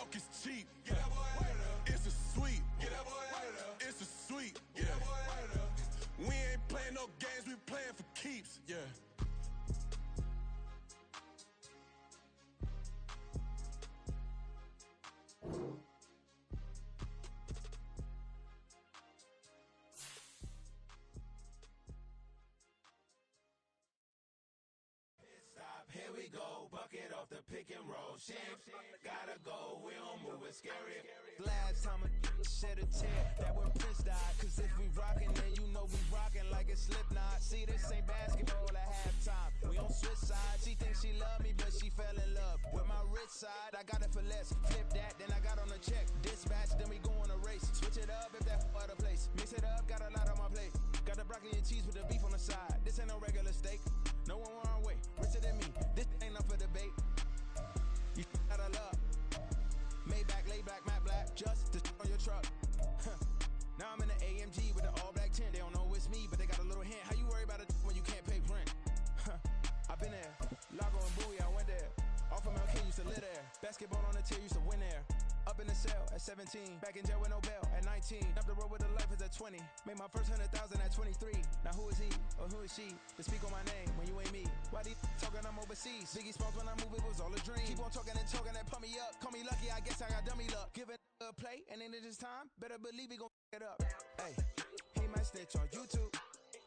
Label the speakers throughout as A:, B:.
A: talk is cheap. Get that boy out of there. It's a sweep. Get that boy out of there. It's a sweep. Get that boy out of there. We ain't playing no games, we playing for keeps. Yeah.
B: Stop, here we go, bucket off the pick and roll. Shit, gotta go, we don't move it scary.
C: Last time a shed a tear, that when Prince died. Cause if we rockin', then you know we rockin' like it's Slipknot. See, this ain't basketball at halftime. We on switch sides. She thinks she love me, but she fell in love with my rich side. I got it for less. Flip that, then I got on a check. Dispatch, then we go on a race. Switch it up if that other place. Mix it up, got a lot on my plate. Got the broccoli and cheese with the beef on the side. This ain't no regular steak. No one wrong way, richer than me. This ain't up for debate. You out of luck. Maybach, lay back, matte black, just to on your truck. Now I'm in the AMG with the all black tint. They don't know it's me, but they got a little hint. How you worry about it when you can't pay rent? I've been there. Lago and Bowie, I went there. Off of Mount King, used to live there. Basketball on the tier, used to win there. Up in the cell at 17. Back in jail with no bail at 19. Up the road with the life is at 20. Made my first 100,000 at 23. Now who is he or who is she to speak on my name when you ain't me? Why they talking I'm overseas? Biggie Smalls when I move, it was all a dream. Keep on talking and pump me up. Call me lucky, I guess I got dummy luck. Give it a play and then it's time. Better believe he gon' it up. Hey, he might snitch on YouTube.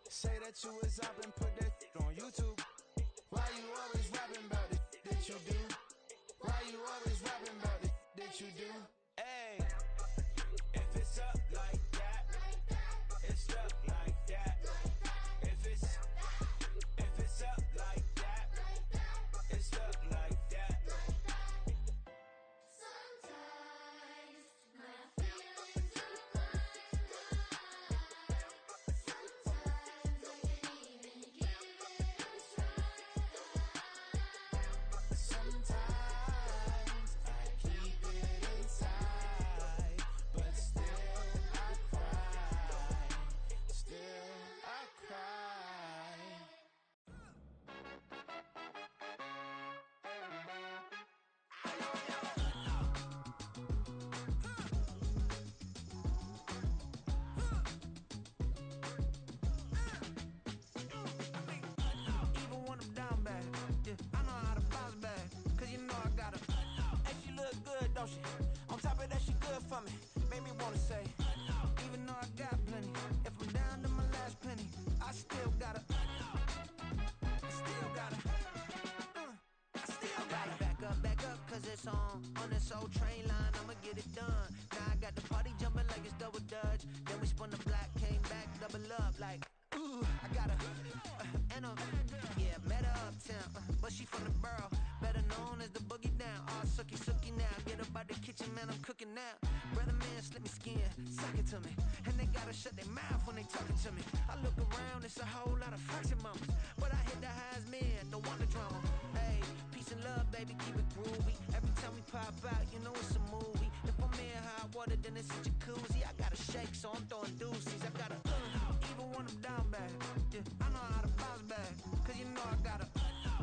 C: Say that you was up and put that on YouTube. Why you always rapping about it that you do? Why you always rapping about it that you do?
B: Hey, if it's up like that, it's up like that. If it's up like that, it's up like that.
D: Sometimes my feelings are flying high. Sometimes I can't even give it a try.
C: Sometimes I keep it inside, but still I cry. Still I cry.
E: Even when I'm down bad, yeah, I know how to bounce back. Cause you know I got her. And she look good, don't she? On top of that, she good for me. Made me wanna say, even though I got plenty, if I'm down to my last penny, I still got her. I still got her. I still got her. Back up, cause it's on this old train line, I'ma get it done. Now I got the party jumping like it's double dutch. Then we spun the block, came back, double up like, ooh, I got her. And yeah, met her uptown, but she from the borough, better known as the boogie down. All sookie now, get up out the kitchen, man, I'm cooking now. Brother man, slip me skin, suck it to me. And they gotta shut their mouth when they talking to me. I look around, it's a whole lot of fraction mamas, but I hit the highest man, don't want the drama. Hey, peace and love, baby, keep it groovy. Every time we pop out, you know it's a movie. If I'm in hot water, then it's a jacuzzi. I gotta shake, so I'm throwing deuces. I gotta, even when I'm down bad, yeah, I know how to bounce back. Cause you know I got her.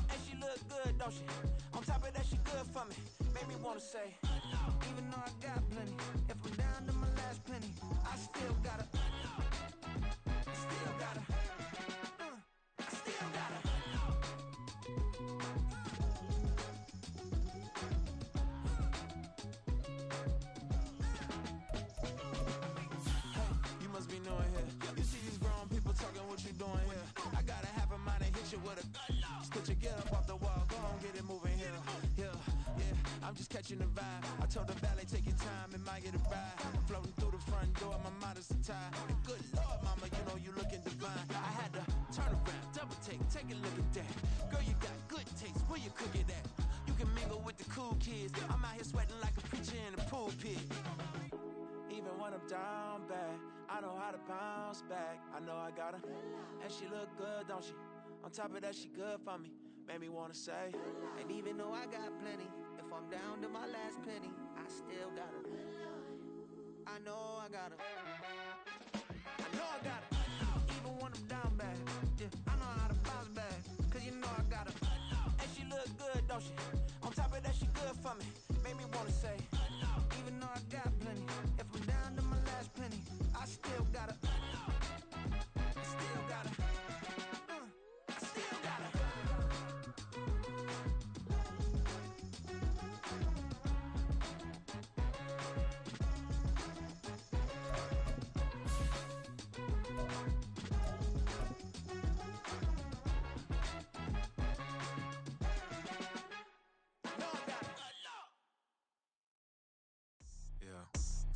E: And she look good, don't she? On top of that, she good for me. Made me wanna say, even though I got plenty, if I'm down to my last penny, I still got her. I still got her. I still got her.
C: You must be knowing here. You see these grown people talking, what you doing here? I got a half a mind to hit you with a put your get up off the wall, go on, get it moving here. Yeah, I'm just catching the vibe. I told the valet, take your time, it might get a ride. Floating through the front door, my mind is tied. And good Lord, mama, you know you looking divine. I had to turn around, double take a look at that. Girl, you got good taste, where you cook it at? You can mingle with the cool kids. I'm out here sweating like a preacher in a pulpit. Even when I'm down bad, I know how to bounce back. I know I got her, and she look good, don't she? On top of that, she good for me. Made me wanna say,
E: and even though I got plenty, if I'm down to my last penny, I still got her. I know I got her. I know I got her. Even when I'm down bad, yeah, I know how to bounce back. Cause you know I got her. And she look good, don't she? On top of that, she good for me. Made me wanna say,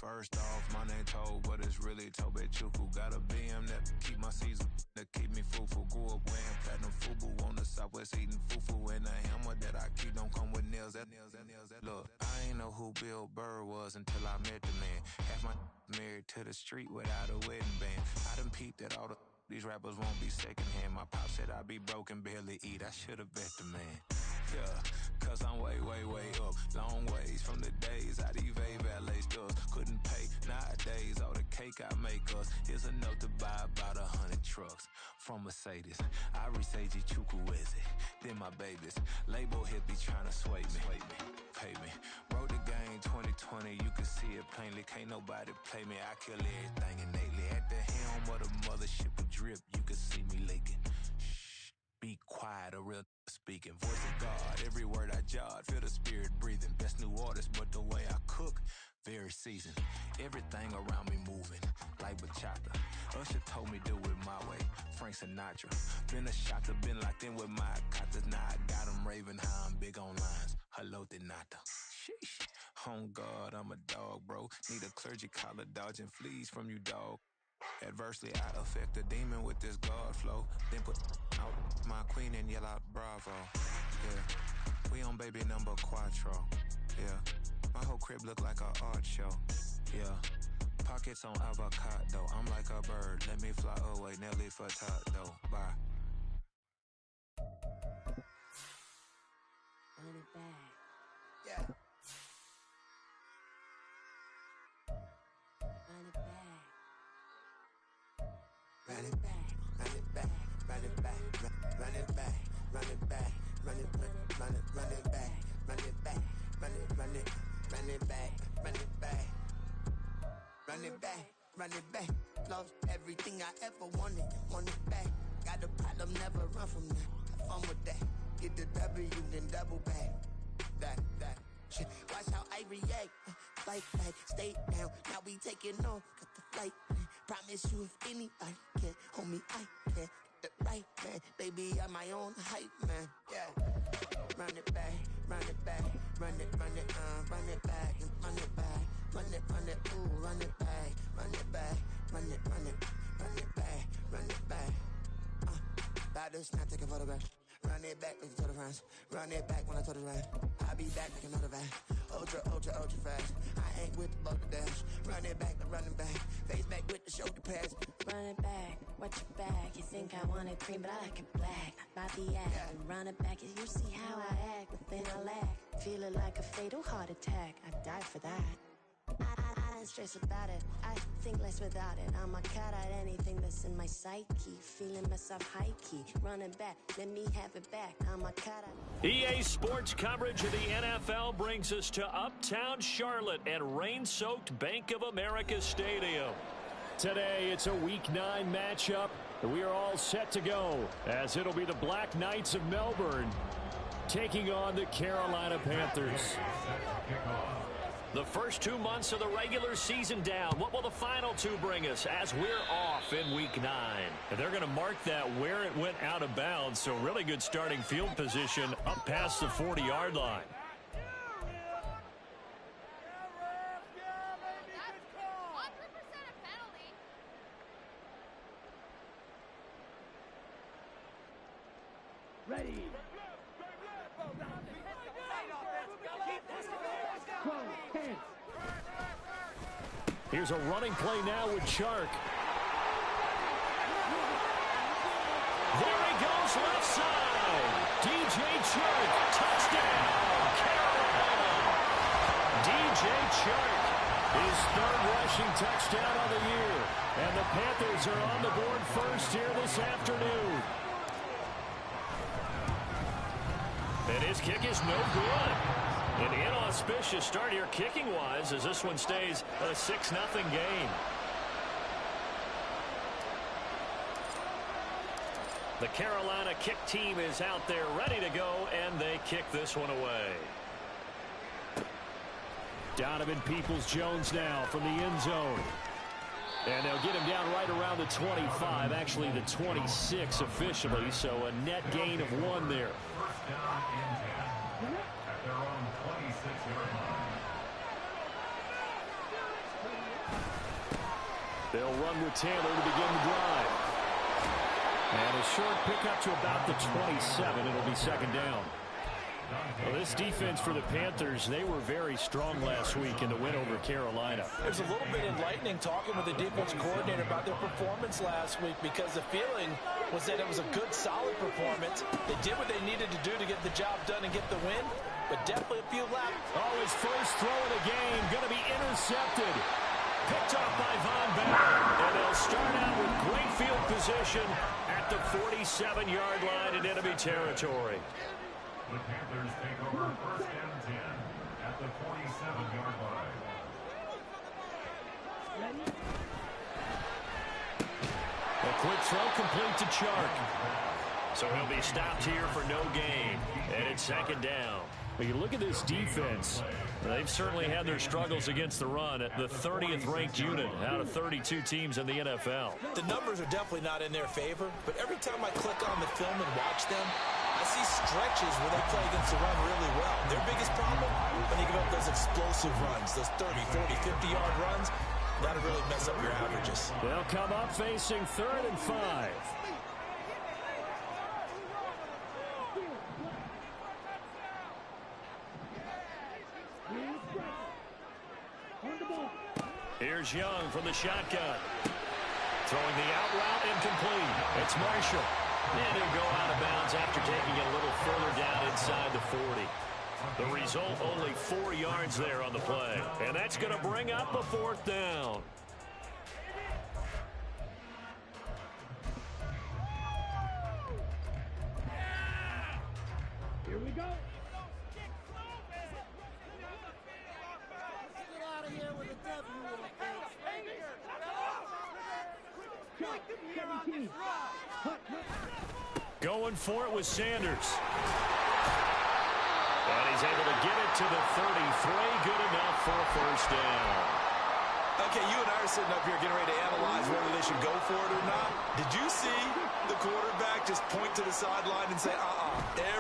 F: First off, my name Toad, but it's really Tobe Chuku. Got a BM that keep my season, that keep me fufu. Grew up wearing platinum fubu on the southwest eating fufu. And the hammer that I keep don't come with nails. Look, I ain't know who Bill Burr was until I met the man. Half my married to the street without a wedding band. I done peeped at all these rappers won't be secondhand. My pop said I'd be broken, barely eat. I should've bet the man. Yeah, cause I'm way up. Long ways from the days I'd evade valet stores. Couldn't pay nowadays, all the cake I make us is enough to buy about 100 trucks from Mercedes. I resage Chukwueze, then my babies. Label hit be trying to sway me, pay me. Wrote the game 2020, you can see it plainly. Can't nobody play me, I kill everything innately. At the helm of the mothership of drip, you can see me leaking. Shh, be quiet, a real speaking. Voice of God, every word I jot, feel the spirit breathing. Best new artist, but the way I cook, very seasoned. Everything around me moving, like bachata. Usher told me do it my way, Frank Sinatra. Been a shotter, been locked in with my cotters. Now I got them raving how I'm big on lines. Hello, de nata. Sheesh. On God, I'm a dog, bro. Need a clergy collar, dodging fleas from you, dog. Adversely, I affect a demon with this God flow. Then put out my queen and yell out bravo. Yeah, we on baby number quattro. Yeah, my whole crib look like a art show. Yeah, pockets on avocado. I'm like a bird, let me fly away. Nelly Furtado, bye.
G: Run it back.
E: Yeah.
G: Run it back.
E: Run it back, run it back, run it back, run it back, run it back, run it back, run it back, run it back, run it back, run it back, run it back, run it back. Lost everything I ever wanted, want it back. Got a problem, never run from that. Have fun with that. Get the W, then double back. That. Shit. Watch how I react. Flight back, stay down. Now we taking off. Got the flight. Promise you if anybody can, homie, I can. The right man, baby, I'm my own hype man. Yeah. Run it back, run it back, run it back, and run it back, run it, ooh, run it back, run it back, run it back, run it back. About to snap, take a photograph. Run it back, like you told the friends. Run it back when I told it right. I'll be back like another van. Ultra fast. I ain't with the boat to dash. Run it back, I'm running back. Face back with the shoulder pads.
G: Run it back, watch your back. You think I want it cream, but I like it black. About the act,
E: Yeah.
G: and run it back. You see how I act, but then I lack. Feel it like a fatal heart attack. I'd die for that. I don't stress about it. I think less without it. I'm a cut at anything that's in my psyche. Feeling myself high key. Running back, let me have it back. I'm a cut at.
H: EA Sports coverage of the NFL brings us to Uptown Charlotte and rain-soaked Bank of America Stadium. Today, it's a Week 9 matchup. We are all set to go, as it'll be the Black Knights of Melbourne taking on the Carolina Panthers. The first 2 months of the regular season down. What will the final 2 bring us as we're off in Week 9? And they're going to mark that where it went out of bounds, so really good starting field position up past the 40-yard line.
I: Ready.
H: Here's a running play now with Chark. There he goes left side. DJ Chark, touchdown, Carolina. DJ Chark, his 3rd rushing touchdown of the year. And the Panthers are on the board first here this afternoon. And his kick is no good. An inauspicious start here kicking-wise as this one stays a 6-0 game. The Carolina kick team is out there ready to go, and they kick this one away. Donovan Peoples-Jones now from the end zone. And they'll get him down right around the 25, actually the 26 officially, so a net gain of 1 there. They'll run with Taylor to begin the drive. And a short pickup to about the 27. It'll be second down. Well, this defense for the Panthers, they were very strong last week in the win over Carolina.
C: It was a little bit enlightening talking with the defense coordinator about their performance last week because the feeling was that it was a good, solid performance. They did what they needed to do to get the job done and get the win, but definitely a few laps.
H: Oh, his first throw of the game going to be intercepted. Picked off by Von Bell. And they'll start out with great field position at the 47-yard line in enemy territory.
I: The Panthers take over first and 10 at the 47-yard line.
H: A quick throw complete to Chark. So he'll be stopped here for no gain. And it's second down. When you look at this defense, they've certainly had their struggles against the run at the 30th ranked unit out of 32 teams in the NFL.
C: The numbers are definitely not in their favor, but every time I click on the film and watch them, I see stretches where they play against the run really well. Their biggest problem, when they give up those explosive runs, those 30, 40, 50-yard runs, that'll really mess up your averages.
H: They'll come up facing 3rd and 5. Here's Young from the shotgun. Throwing the out route incomplete. It's Marshall. And he'll go out of bounds after taking it a little further down inside the 40. The result, only 4 yards there on the play. And that's going to bring up a 4th down.
J: Here we go.
H: Going for it with Sanders. And he's able to get it to the 33. Good enough for a first down.
C: Okay, you and I are sitting up here getting ready to analyze whether they should go for it or not. Did you see the quarterback just point to the sideline and say,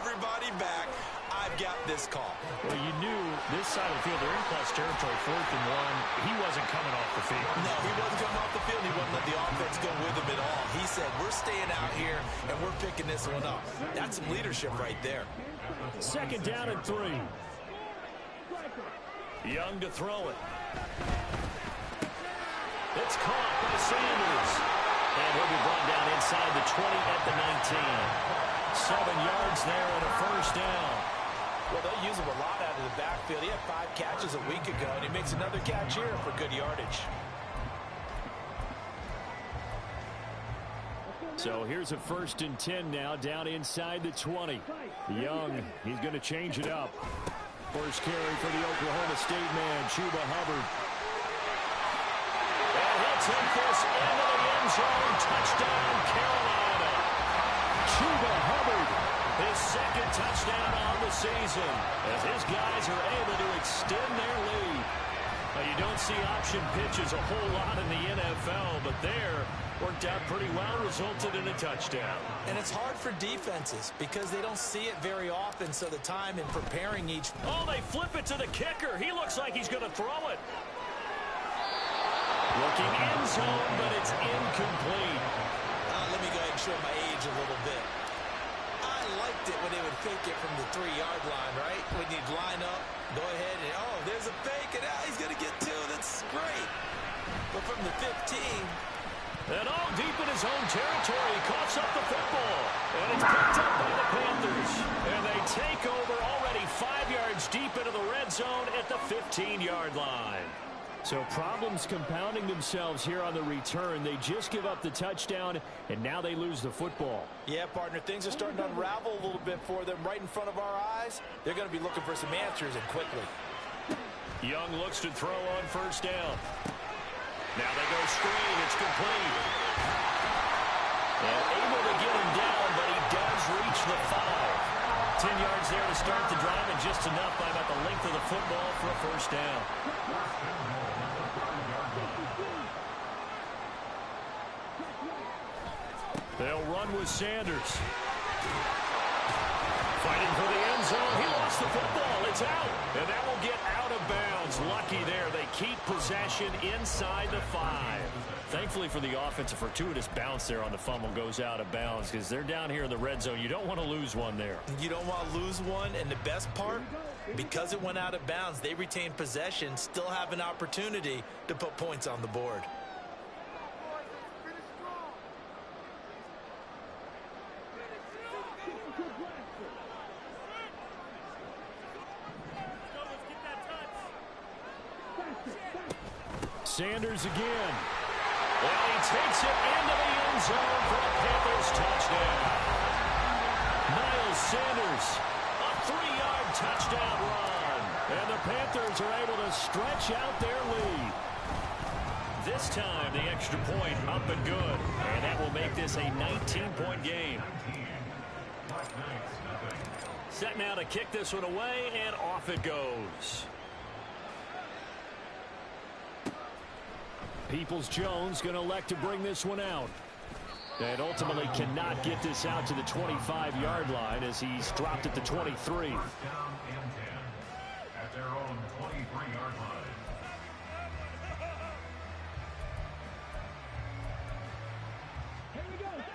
C: everybody back, I've got this call?
H: Well, you knew this side of the field, they're in plus territory, 4th and 1. He wasn't coming off the field.
C: No, he wasn't coming off the field. He wouldn't let the offense go with him at all. He said, we're staying out here, and we're picking this one up. That's some leadership right there.
H: Second down and 3. Young to throw it. It's caught by Sanders. And he'll be brought down inside the 20 at the 19. 7 yards there and a first down.
C: Well, they'll use him a lot out of the backfield. He had 5 catches a week ago, and he makes another catch here for good yardage.
H: So here's a 1st and 10 now, down inside the 20. Young, he's going to change it up. First carry for the Oklahoma State man, Chuba Hubbard. And he'll take this into the end zone. Touchdown, Carolina. Chuba Hubbard, his 2nd touchdown on the season, as his guys are able to extend their lead. Now, you don't see option pitches a whole lot in the NFL, but there worked out pretty well, resulted in a touchdown.
C: And it's hard for defenses because they don't see it very often, so the time in preparing each...
H: Oh, they flip it to the kicker. He looks like he's going to throw it. Looking end zone, but it's incomplete.
C: Let me go ahead and show my age a little bit. I liked it when they would fake it from the 3-yard line, right? When you'd line up, go ahead and, there's a fake, and he's going to get 2. That's great. But from the 15...
H: And all deep in his own territory, he coughs up the football. And it's picked up by the Panthers. And they take over already 5 yards deep into the red zone at the 15-yard line. So problems compounding themselves here on the return. They just give up the touchdown, and now they lose the football.
C: Yeah, partner, things are starting to unravel a little bit for them right in front of our eyes. They're going to be looking for some answers, and quickly.
H: Young looks to throw on first down. Now they go screen. It's complete. And able to get him down, but he does reach the 5. 10 yards there to start the drive, and just enough by about the length of the football for a first down. They'll run with Sanders. Fighting for the end zone. He lost the football. It's out. And that will get out of bounds. Lucky there. They keep possession inside the 5. Thankfully for the offense, a fortuitous bounce there on the fumble goes out of bounds because they're down here in the red zone. You don't want to lose one there.
J: You don't want to lose one, and the best part, because it went out of bounds, they retain possession, still have an opportunity to put points on the board.
H: Sanders again. Well, he takes it into the end zone for a Panthers touchdown. Miles Sanders, a 3-yard touchdown run. And the Panthers are able to stretch out their lead. This time, the extra point up and good. And that will make this a 19-point game. Set now to kick this one away, and off it goes. Peoples-Jones going to elect to bring this one out. And ultimately cannot get this out to the 25-yard line as he's dropped at the 23.
I: First down and 10 at their own 23-yard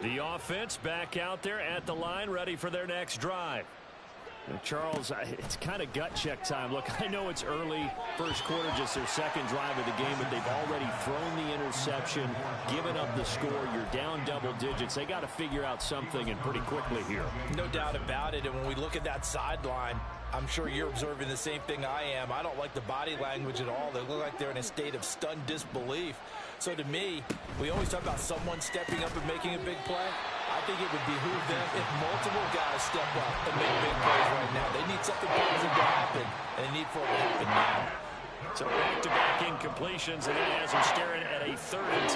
I: line.
H: The offense back out there at the line, ready for their next drive. And Charles, it's kind of gut check time. Look, I know it's early, first quarter, just their second drive of the game, but they've already thrown the interception, given up the score. You're down double digits. They got to figure out something, and pretty quickly here.
J: No doubt about it. And when we look at that sideline, I'm sure you're observing the same thing I am. I don't like the body language at all. They look like they're in a state of stunned disbelief. So to me, we always talk about someone stepping up and making a big play. I think it would behoove them if multiple guys step up and make big plays right now. They need something positive to happen, and they need for it to happen now.
H: So back-to-back incompletions, and that has them staring at a 3rd and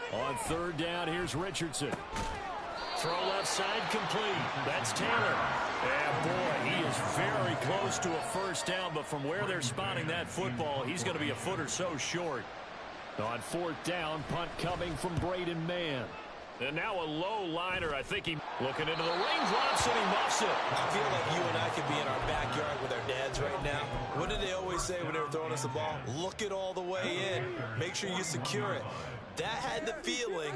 H: 10. On 3rd down, here's Richardson. Throw left side complete. That's Taylor. And boy, he is very close to a first down, but from where they're spotting that football, he's going to be a foot or so short. On 4th down, punt coming from Braden Mann. And now a low liner. I think he looking into the raindrops, and he muffs it.
J: I feel like you and I could be in our backyard with our dads right now. What did they always say when they were throwing us the ball? Look it all the way in. Make sure you secure it. That had the feeling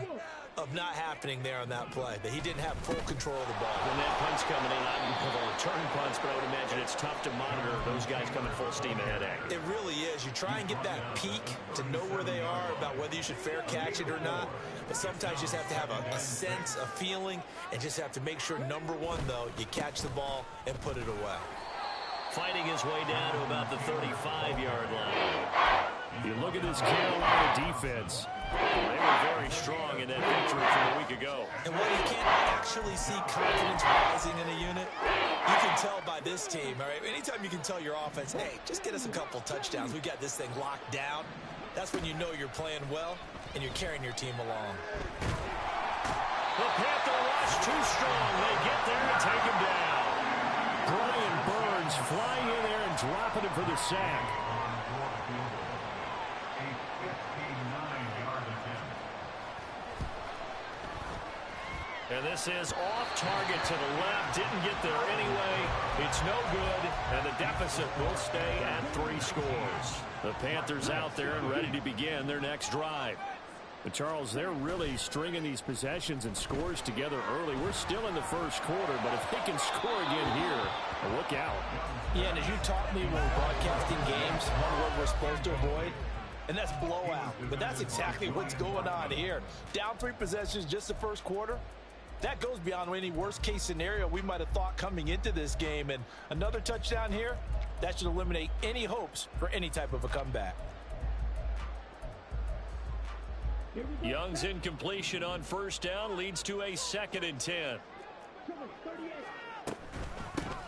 J: of not happening there on that play, that he didn't have full control of the ball.
H: When that punt's coming in, I'm for the return punts, but I would imagine it's tough to monitor those guys coming full steam ahead at you.
J: It really is. You try and get that peek to know where they are, about whether you should fair catch it or not, but sometimes you just have to have a sense, a feeling, and just have to make sure, number one, though, you catch the ball and put it away.
H: Fighting his way down to about the 35-yard line. You look at this Carolina defense. They were very strong in that victory from a week ago.
J: And while you can't actually see confidence rising in a unit, you can tell by this team, all right? Anytime you can tell your offense, hey, just get us a couple touchdowns. We got this thing locked down. That's when you know you're playing well and you're carrying your team along.
H: The Panther rush too strong. They get there and take him down. Brian Burns flying in there and dropping him for the sack. And this is off target to the left. Didn't get there anyway. It's no good. And the deficit will stay at 3 scores. The Panthers out there and ready to begin their next drive. But Charles, they're really stringing these possessions and scores together early. We're still in the first quarter, but if they can score again here, look out.
J: Yeah, and as you taught me when we're broadcasting games, one word we're supposed to avoid, and that's blowout. But that's exactly what's going on here. Down 3 possessions just the first quarter. That goes beyond any worst-case scenario we might have thought coming into this game. And another touchdown here, that should eliminate any hopes for any type of a comeback.
H: Young's incompletion on first down leads to a 2nd and 10.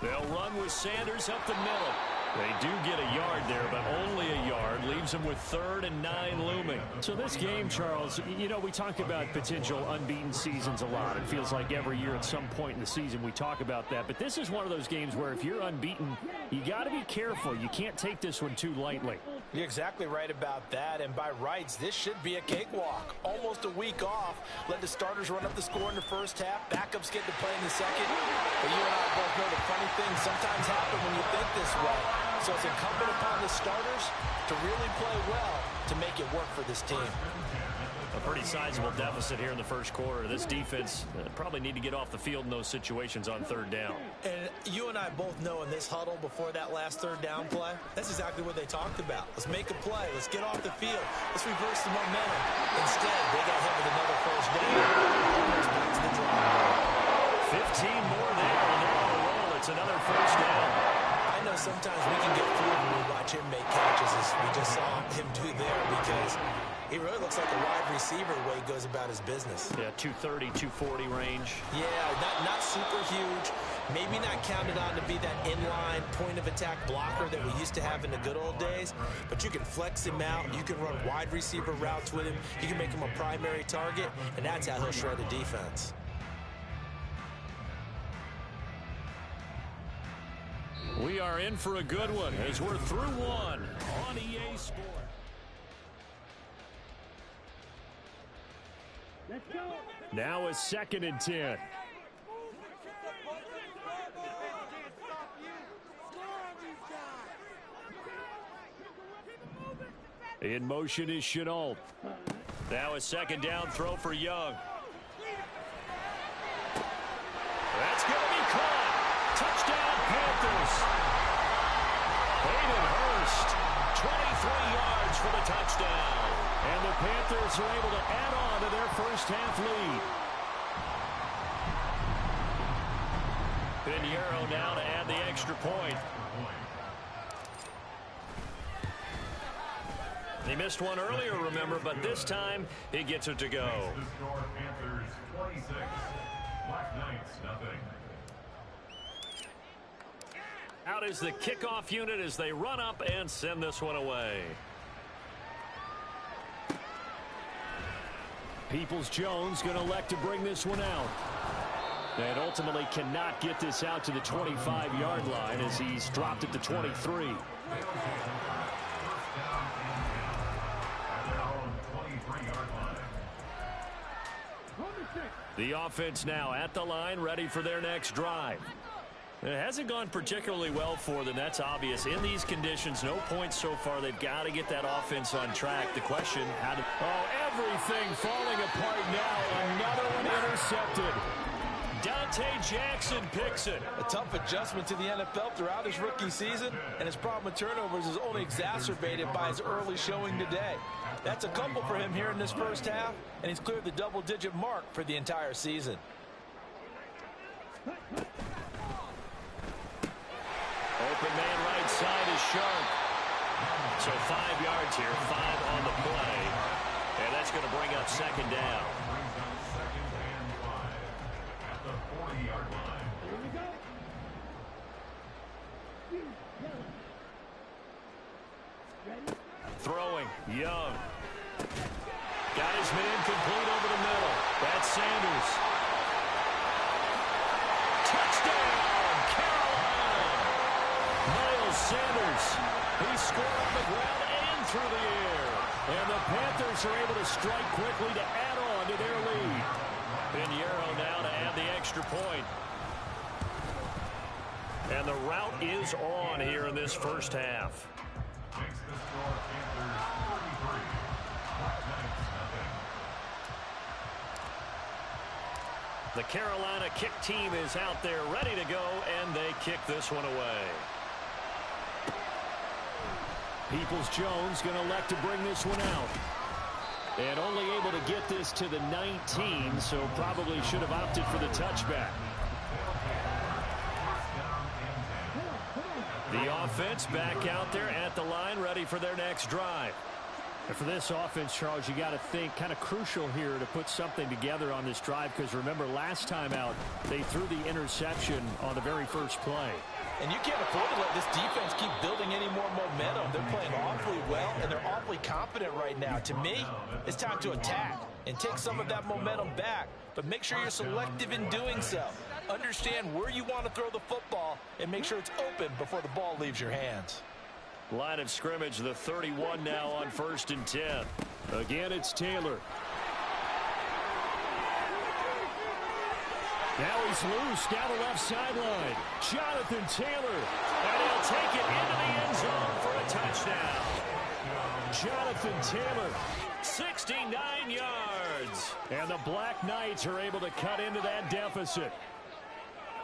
H: They'll run with Sanders up the middle. They do get a yard there, but only a yard. Leaves them with 3rd and 9 looming. So this game, Charles, you know, we talk about potential unbeaten seasons a lot. It feels like every year at some point in the season we talk about that. But this is one of those games where if you're unbeaten, you got to be careful. You can't take this one too lightly.
J: You're exactly right about that, and by rights, this should be a cakewalk. Almost a week off. Let the starters run up the score in the first half. Backups get to play in the second. But you and I both know the funny things sometimes happen when you think this way. So it's incumbent upon the starters to really play well to make it work for this team.
H: A pretty sizable deficit here in the first quarter. This defense probably need to get off the field in those situations on third down.
J: And you and I both know in this huddle before that last third down play, that's exactly what they talked about. Let's make a play. Let's get off the field. Let's reverse the momentum. Instead, they got hit with another first down. Back to the drawing board.
H: 15 more there, and they're on a roll. It's another first down.
J: I know sometimes we can get fooled when we watch him make catches, as we just saw him do there, because he really looks like a wide receiver the way he goes about his business.
H: Yeah, 230, 240 range.
J: Yeah, not super huge. Maybe not counted on to be that inline point-of-attack blocker that we used to have in the good old days. But you can flex him out. You can run wide receiver routes with him. You can make him a primary target, and that's how he'll shred a defense.
H: We are in for a good one as we're through one on EA Sports. Now a 2nd and 10. In motion is Chenault. Now a 2nd down throw for Young. That's going to be caught. Touchdown Panthers. Hayden Hurst, 23 yards for the touchdown. And the Panthers are able to add on to their first half lead. Pinheiro now to add the extra point. He missed one earlier, remember, but this time he gets it to go.
I: Panthers 26, Black Knights nothing.
H: Out is the kickoff unit as they run up and send this one away. Peoples-Jones going to elect to bring this one out. And ultimately cannot get this out to the 25-yard line as he's dropped at the 23. The offense now at the line, ready for their next drive. It hasn't gone particularly well for them. That's obvious. In these conditions, no points so far. They've got to get that offense on track. The question, how to... Oh, everything falling apart now. Another one intercepted. Dante Jackson picks it.
J: A tough adjustment to the NFL throughout his rookie season, and his problem with turnovers is only exacerbated by his early showing today. That's a couple for him here in this first half, and he's cleared the double-digit mark for the entire season.
H: Open man right side is Sharp. So 5 yards here, 5 on the play. And that's going to bring up 2nd down.
I: At the 40-yard line.
H: Throwing, Young. Got his man complete over the middle. That's Sanders. Touchdown, Carolina! Miles Sanders. He scored on the ground and through the air. And the Panthers are able to strike quickly to add on to their lead. Pinheiro now to add the extra point. And the route is on here in this first half.
I: Makes the score Panthers 33, Black Knights nothing.
H: The Carolina kick team is out there ready to go, and they kick this one away. Peoples-Jones going to elect to bring this one out. And only able to get this to the 19, so probably should have opted for the touchback. The offense back out there at the line, ready for their next drive. And for this offense, Charles, you got to think kind of crucial here to put something together on this drive, because remember last time out they threw the interception on the very first play.
J: And you can't afford to let this defense keep building any more momentum. They're playing awfully well, and they're awfully confident right now. To me, it's time to attack and take some of that momentum back. But make sure you're selective in doing so. Understand where you want to throw the football and make sure it's open before the ball leaves your hands.
H: Line of scrimmage, the 31 now on 1st and 10. Again, it's Taylor. Now he's loose down the left sideline. Jonathan Taylor. And he'll take it into the end zone for a touchdown. Jonathan Taylor, 69 yards. And the Black Knights are able to cut into that deficit.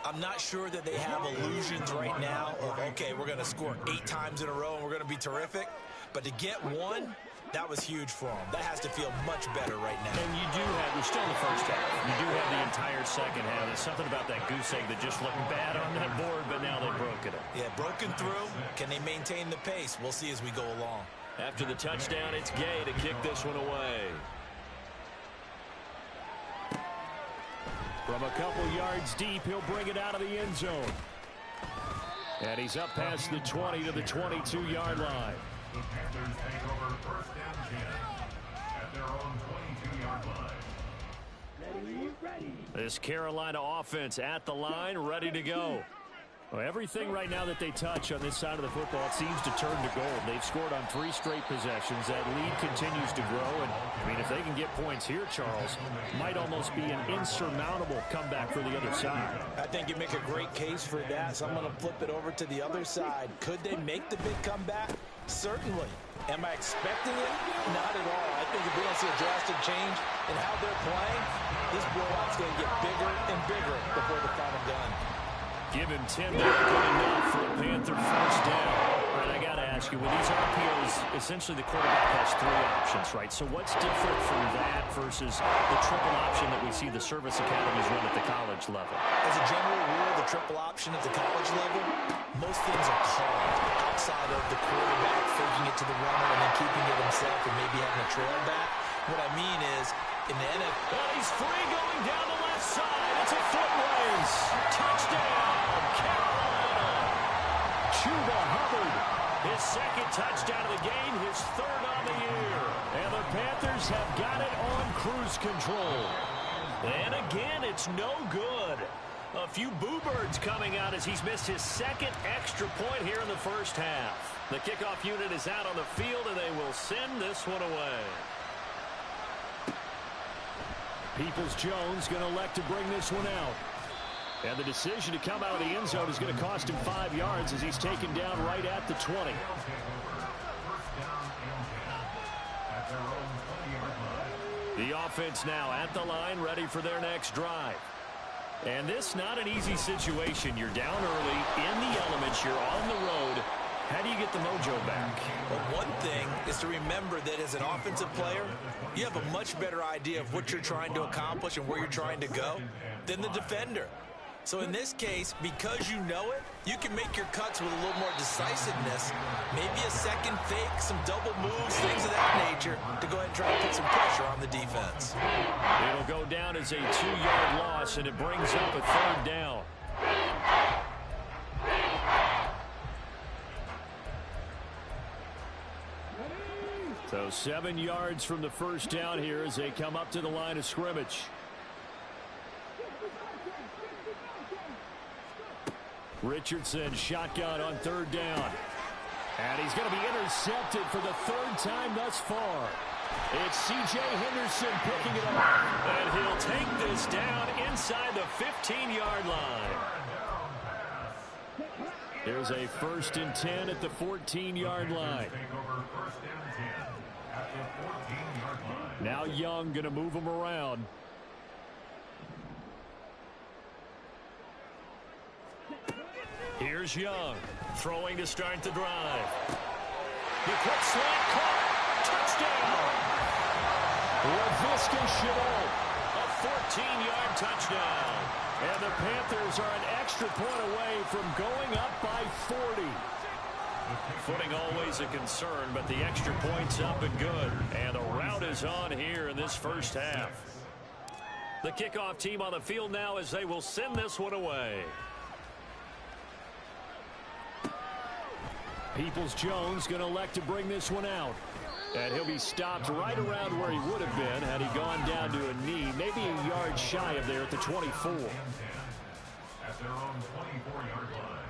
J: I'm not sure that they have illusions right now of, okay, we're going to score 8 times in a row and we're going to be terrific. But to get one, that was huge for them. That has to feel much better right now.
H: And you do have, we're still in the first half. You do have the entire second half. There's something about that goose egg that just looked bad on that board, but now they've broken it.
J: Yeah, broken through. Can they maintain the pace? We'll see as we go along.
H: After the touchdown, it's Gay to kick this one away. From a couple yards deep, he'll bring it out of the end zone. And he's up past the 20 to the 22-yard line.
I: The Panthers take over 1st and 10 at their own 22-yard line.
H: This Carolina offense at the line, ready to go. Well, everything right now that they touch on this side of the football, it seems to turn to gold. They've scored on 3 straight possessions. That lead continues to grow. And, I mean, if they can get points here, Charles, might almost be an insurmountable comeback for the other side.
J: I think you make a great case for that, so I'm going to flip it over to the other side. Could they make the big comeback? Certainly. Am I expecting it? Not at all. I think if we don't see a drastic change in how they're playing, this blowout's going to get bigger and bigger before the final done.
H: Give him 10 more, good enough for a Panther first down. All right, I got to ask you, with these RPOs, essentially the quarterback has 3 options, right? So what's different from that versus the triple option that we see the service academies run at the college level?
J: As a general rule, the triple option at the college level, most things are called outside of the quarterback faking it to the runner and then keeping it himself and maybe having a trail back. What I mean is, in the NFL...
H: Well, he's free going down the left side. It's a foot race. Touchdown, Carolina. Chuba Hubbard, his 2nd touchdown of the game, his 3rd on the year. And the Panthers have got it on cruise control. And again, it's no good. A few boo birds coming out as he's missed his 2nd extra point here in the first half. The kickoff unit is out on the field, and they will send this one away. Peoples-Jones going to elect to bring this one out. And the decision to come out of the end zone is going to cost him 5 yards as he's taken down right at the 20. The offense now at the line, ready for their next drive. And this not an easy situation. You're down early, in the elements, you're on the road. How do you get the mojo back?
J: Well, one thing is to remember that as an offensive player, you have a much better idea of what you're trying to accomplish and where you're trying to go than the defender. So in this case, because you know it, you can make your cuts with a little more decisiveness, maybe a second fake, some double moves, things of that nature, to go ahead and try to put some pressure on the defense.
H: It'll go down as a 2-yard loss, and it brings up a 3rd down. So 7 yards from the first down here as they come up to the line of scrimmage. Richardson shotgun on 3rd down. And he's going to be intercepted for the 3rd time thus far. It's C.J. Henderson picking it up. And he'll take this down inside the 15-yard line. There's a 1st and 10 at the 14-yard line. Now Young going to move him around. Here's Young, throwing to start the drive. The quick slant caught. Touchdown. Laviska Shenault, a 14-yard touchdown. And the Panthers are an extra point away from going up by 40. Footing always a concern, but the extra point's up and good. And the route is on here in this first half. The kickoff team on the field now as they will send this one away. Peoples-Jones going to elect to bring this one out. And he'll be stopped right around where he would have been had he gone down to a knee, maybe a yard shy of there at the 24.
I: At their own 24-yard line.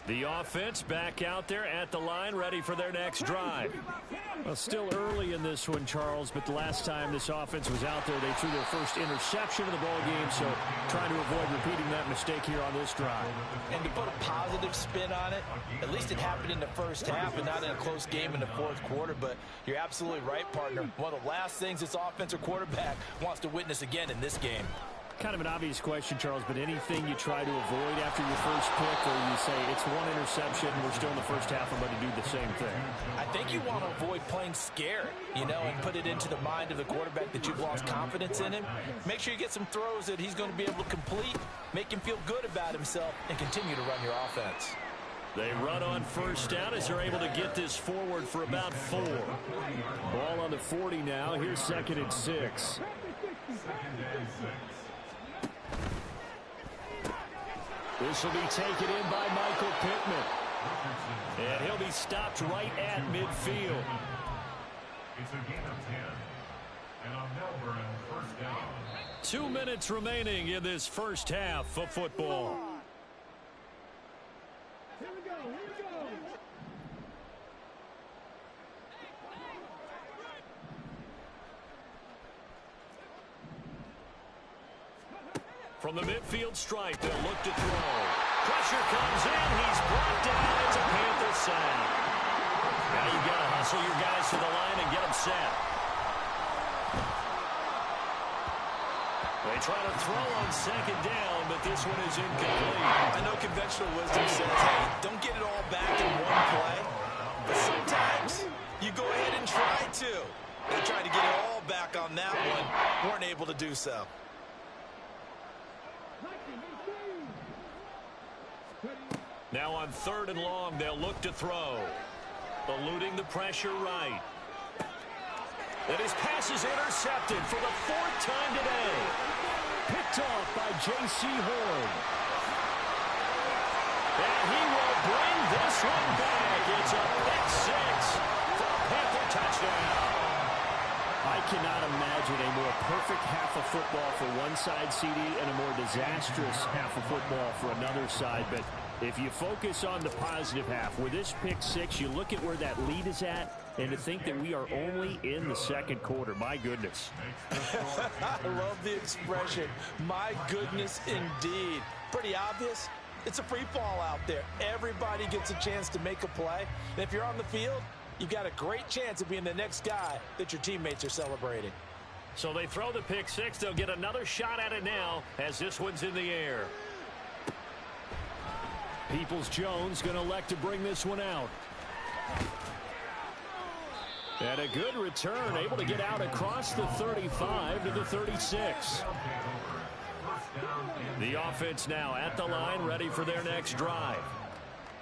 H: The offense back out there at the line, ready for their next drive. Well, still early in this one, Charles, but the last time this offense was out there, they threw their first interception of the ball game, so trying to avoid repeating that mistake here on this drive.
J: And to put a positive spin on it, at least it happened in the first half and not in a close game in the fourth quarter, but you're absolutely right, partner. One of the last things this offensive quarterback wants to witness again in this game.
H: Kind of an obvious question, Charles, but anything you try to avoid after your first pick, or you say it's one interception, we're still in the first half, I'm going to do the same thing?
J: I think you want to avoid playing scared, and put it into the mind of the quarterback that you've lost confidence in him. Make sure you get some throws that he's going to be able to complete, make him feel good about himself, and continue to run your offense.
H: They run on first down as they're able to get this forward for about 4. Ball on the 40 now. Here's 2nd and 6. This will be taken in by Michael Pittman. And he'll be stopped right at midfield.
I: It's a gain of 10. And on Melbourne, first down.
H: 2 minutes remaining in this first half of football.
K: Here we go.
H: From the midfield stripe, they'll look to throw. Pressure comes in. He's brought down. It's a Panther sack. Now you've got to hustle your guys to the line and get them set. They try to throw on 2nd down, but this one is incomplete.
J: I know conventional wisdom says, hey, don't get it all back in one play. But sometimes you go ahead and try to. They tried to get it all back on that one. Weren't able to do so.
H: Now on 3rd and long, they'll look to throw. Eluding the pressure right. And his pass is intercepted for the 4th time today. Picked off by J.C. Horn. And he will bring this one back. It's a pick 6 for a Panther touchdown. I cannot imagine a more perfect half of football for one side, CD, and a more disastrous half of football for another side. But if you focus on the positive half, with this pick 6, you look at where that lead is at, and to think that we are only in the 2nd quarter. My goodness.
J: I love the expression. My goodness, indeed. Pretty obvious. It's a free fall out there. Everybody gets a chance to make a play. And if you're on the field, you've got a great chance of being the next guy that your teammates are celebrating.
H: So they throw the pick 6. They'll get another shot at it now as this one's in the air. Peoples-Jones going to elect to bring this one out. And a good return, able to get out across the 35 to the 36. The offense now at the line, ready for their next drive.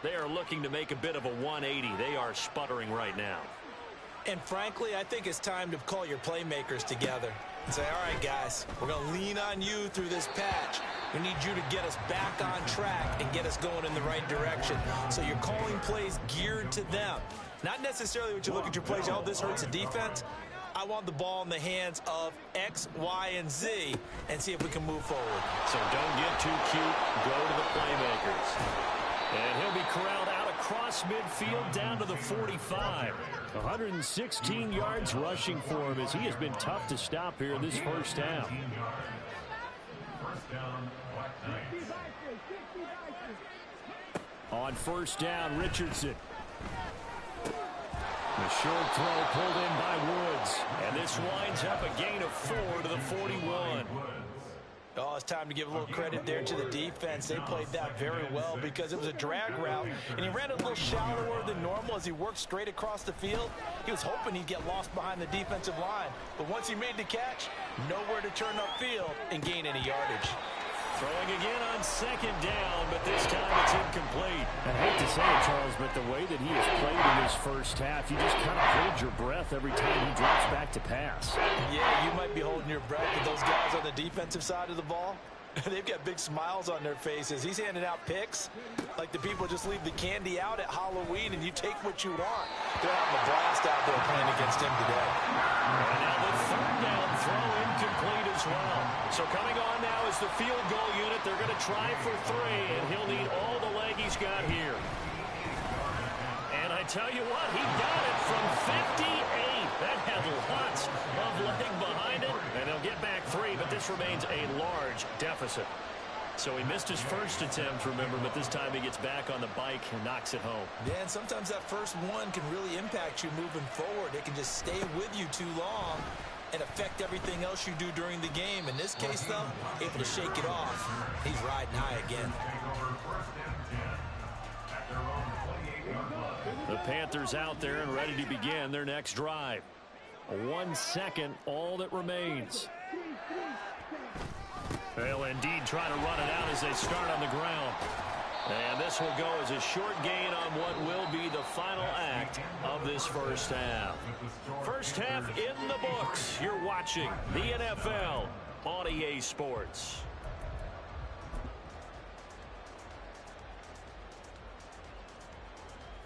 H: They are looking to make a bit of a 180. They are sputtering right now.
J: And frankly, I think it's time to call your playmakers together and say, all right, guys, we're going to lean on you through this patch. We need you to get us back on track and get us going in the right direction. So you're calling plays geared to them. Not necessarily what you look at your plays, oh, this hurts the defense. I want the ball in the hands of X, Y, and Z and see if we can move forward.
H: So don't get too cute. Go to the playmakers. And he'll be corralled out across midfield down to the 45. 116 yards rushing for him as he has been tough to stop here in this first half.
I: First down, Black Knights.
H: On first down, Richardson. The short throw pulled in by Woods. And this winds up a gain of 4 to the 41.
J: Oh, it's time to give a little credit there to the defense. They played that very well because it was a drag route, and he ran a little shallower than normal as he worked straight across the field. He was hoping he'd get lost behind the defensive line, but once he made the catch, nowhere to turn upfield and gain any yardage.
H: Throwing again on second down, but this time it's incomplete.
K: I hate to say it, Charles, but the way that he has played in this first half, you just kind of hold your breath every time he drops back to pass.
J: Yeah, you might be holding your breath, but those guys on the defensive side of the ball, they've got big smiles on their faces. He's handing out picks like the people just leave the candy out at Halloween and you take what you want. They're having a blast out there playing against him today.
H: And now the third down throw incomplete as well. So coming on now is the field goal unit. They're going to try for 3, and he'll need all the leg think he's got here? And I tell you what, he got it from 58. That had lots of leg behind it. And they'll get back 3, but this remains a large deficit. So he missed his first attempt, remember, but this time he gets back on the bike and knocks it home.
J: Yeah, and sometimes that first one can really impact you moving forward. It can just stay with you too long and affect everything else you do during the game. In this case, though, able to shake it off. He's riding high again.
H: The Panthers out there and ready to begin their next drive. 1 second, all that remains. They'll indeed try to run it out as they start on the ground. And this will go as a short gain on what will be the final act of this first half. First half in the books. You're watching the NFL on EA Sports.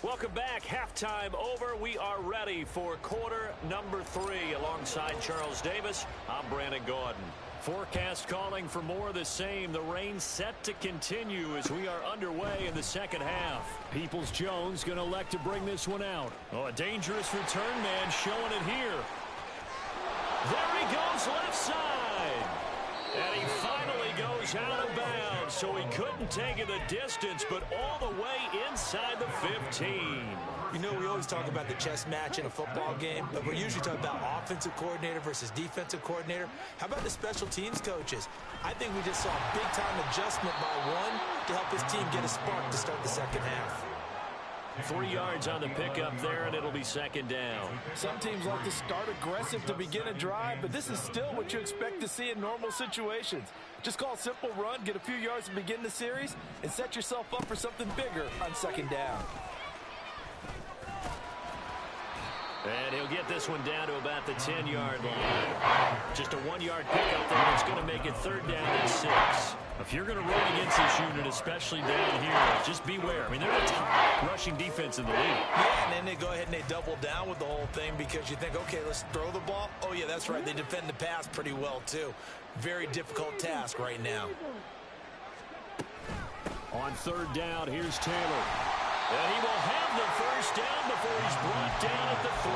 H: Welcome back. Halftime over. We are ready for quarter number 3. Alongside Charles Davis, I'm Brandon Gordon. Forecast calling for more of the same. The rain set to continue as we are underway in the second half. Peoples-Jones going to elect to bring this one out. Oh, a dangerous return man showing it here. There he goes left side. And he finally goes out of bounds, so he couldn't take it the distance, but all the way inside the 15.
J: You know, we always talk about the chess match in a football game, but we're usually talking about offensive coordinator versus defensive coordinator. How about the special teams coaches? I think we just saw a big-time adjustment by one to help his team get a spark to start the second half.
H: 3 yards on the pickup there, and it'll be second down.
C: Some teams like to start aggressive to begin a drive, but this is still what you expect to see in normal situations. Just call a simple run, get a few yards to begin the series, and set yourself up for something bigger on second down.
H: And he'll get this one down to about the 10-yard line. Just a 1-yard pickup there. It's going to make it third down and 6. If you're going to run against this unit, especially down here, just beware. I mean, they're the top rushing defense in the league.
J: Yeah, and then they go ahead and they double down with the whole thing because you think, okay, let's throw the ball. Oh, yeah, that's right. They defend the pass pretty well, too. Very difficult task right now.
H: On third down, here's Taylor. And he will have the first down before he's brought down at the 3.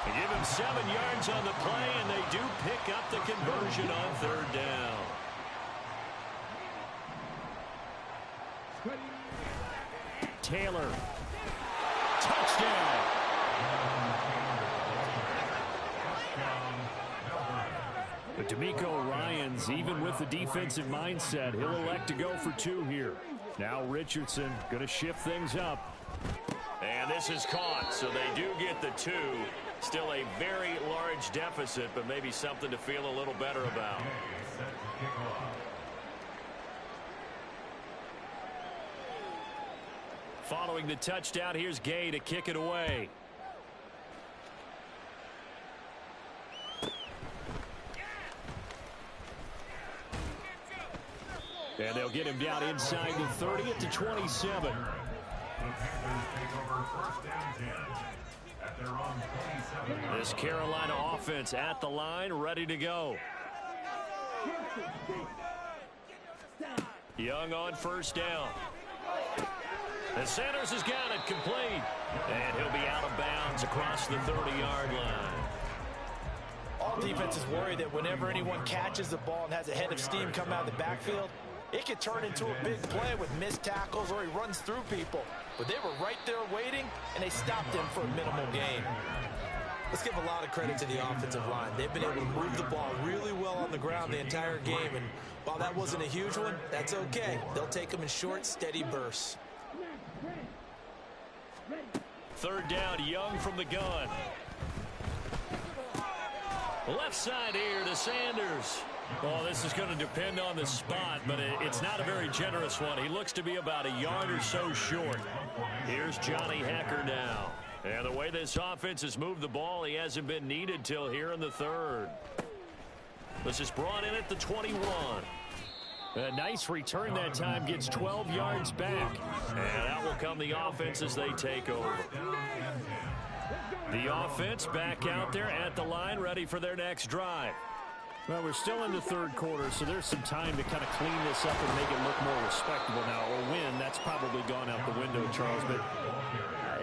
H: They give him 7 yards on the play, and they do pick up the conversion on third down. Taylor. Touchdown. But D'Amico Ryans, even with the defensive mindset, he'll elect to go for 2 here. Now Richardson going to shift things up. And this is caught, so they do get the 2. Still a very large deficit, but maybe something to feel a little better about. Following the touchdown, here's Gay to kick it away. And they'll get him down inside the 30 at the 27. This Carolina offense at the line, ready to go. Young on first down. And Sanders has got it complete. And he'll be out of bounds across the 30-yard line.
C: All defenses worry that whenever anyone catches the ball and has a head of steam come out of the backfield, it could turn into a big play with missed tackles or he runs through people. But they were right there waiting, and they stopped him for a minimal gain.
J: Let's give a lot of credit to the offensive line. They've been able to move the ball really well on the ground the entire game. And while that wasn't a huge one, that's okay. They'll take them in short, steady bursts.
H: Third down, Young from the gun. Left side here to Sanders. Well, this is going to depend on the spot, but it's not a very generous one. He looks to be about a yard or so short. Here's Johnny Hecker now. And the way this offense has moved the ball, he hasn't been needed till here in the third. This is brought in at the 21. A nice return that time, gets 12 yards back. And out will come the offense as they take over. The offense back out there at the line, ready for their next drive.
K: Well, we're still in the third quarter, so there's some time to kind of clean this up and make it look more respectable now. Or win, that's probably gone out the window, Charles. But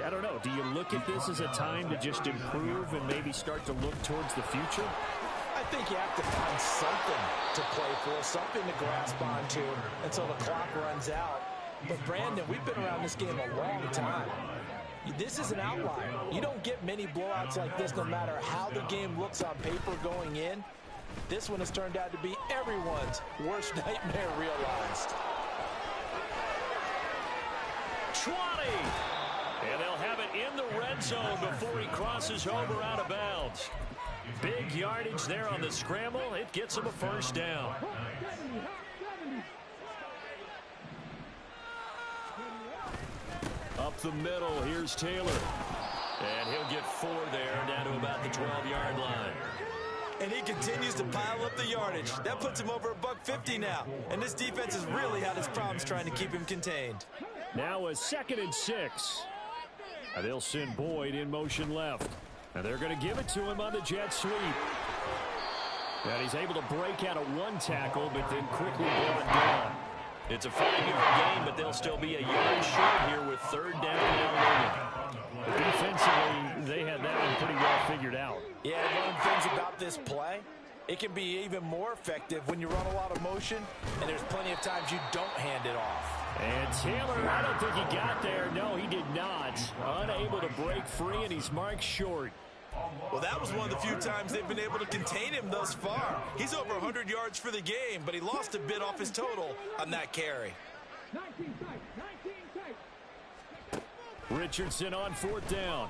K: I don't know. Do you look at this as a time to just improve and maybe start to look towards the future?
J: I think you have to find something to play for, something to grasp onto until the clock runs out. But, Brandon, we've been around this game a long time. This is an outlier. You don't get many blowouts like this no matter how the game looks on paper going in. This one has turned out to be everyone's worst nightmare realized.
H: 20! And they'll have it in the red zone before he crosses over out of bounds. Big yardage there on the scramble. It gets him a first down. Up the middle, here's Taylor. And he'll get 4 there, down to about the 12-yard line.
C: And he continues to pile up the yardage. That puts him over $150 now. And this defense has really had its problems trying to keep him contained.
K: Now a 2nd and 6. And they'll send Boyd in motion left. And they're going to give it to him on the jet sweep. And he's able to break out of 1 tackle, but then quickly brought down. It's a 5-yard gain, but they'll still be a yard short here with 3rd down now. Defensively, they had that one pretty well figured out.
J: Yeah, one of the things about this play, it can be even more effective when you run a lot of motion, and there's plenty of times you don't hand it off.
K: And Taylor, I don't think he got there. No, he did not. Unable to break free, and he's marked short.
C: Well, that was one of the few times they've been able to contain him thus far. He's over 100 yards for the game, but he lost a bit off his total on that carry.
K: Richardson on 4th down.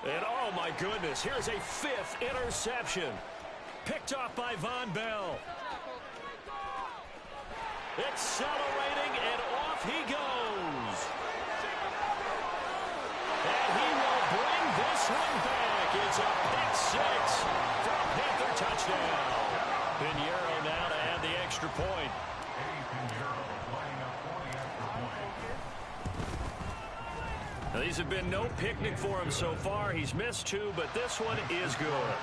H: And oh my goodness, here's a 5th interception. Picked off by Von Bell. Accelerating, and off he goes. And he will bring this one back. It's a pick 6 for a Panther touchdown. Pinheiro now to add the extra point. Now, these have been no picnic for him so far. He's missed 2, but this one is good.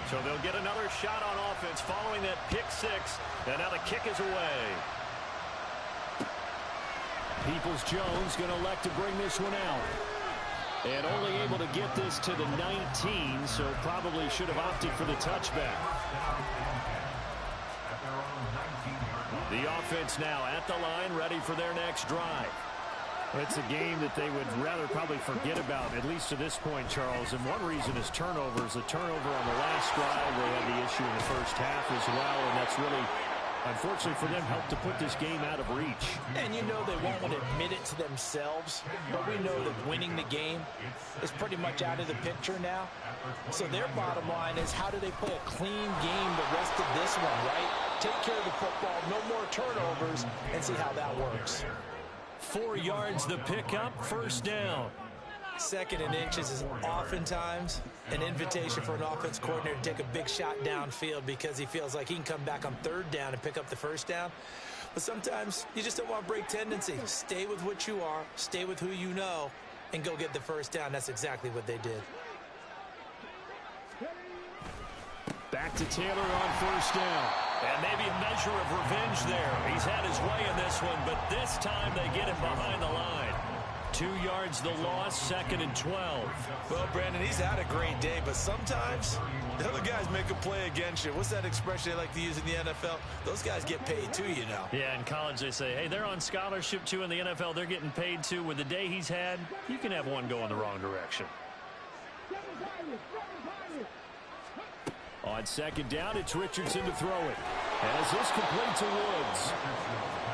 H: So they'll get another shot on offense following that pick 6. And now the kick is away.
K: Peoples-Jones going to elect to bring this one out. And only able to get this to the 19, so probably should have opted for the touchback. The offense now at the line, ready for their next drive. It's a game that they would rather probably forget about, at least to this point, Charles. And one reason is turnovers. The turnover on the last drive, they had the issue in the first half as well, and that's really, unfortunately for them, helped to put this game out of reach.
J: And you know they won't admit it to themselves, but we know that winning the game is pretty much out of the picture now. So their bottom line is, how do they play a clean game the rest of this one, right? Take care of the football, no more turnovers, and see how that works.
H: 4 yards the pickup, 1st down.
C: 2nd and inches is oftentimes an invitation for an offense coordinator to take a big shot downfield because he feels like he can come back on 3rd down and pick up the 1st down. But sometimes you just don't want to break tendency. Stay with what you are, stay with who you know, and go get the 1st down. That's exactly what they did.
K: Back to Taylor on 1st down.
H: And maybe a measure of revenge there. He's had his way in this one, but this time they get him behind the line. 2 yards the loss, 2nd and 12.
C: Well, Brandon, he's had a great day, but sometimes the other guys make a play against you. What's that expression they like to use in the NFL? Those guys get paid too, you know.
H: Yeah, in college they say, hey, they're on scholarship too. In the NFL, they're getting paid too. With the day he's had, you can have one go in the wrong direction.
K: On 2nd down, it's Richardson to throw it. As this complete to Woods.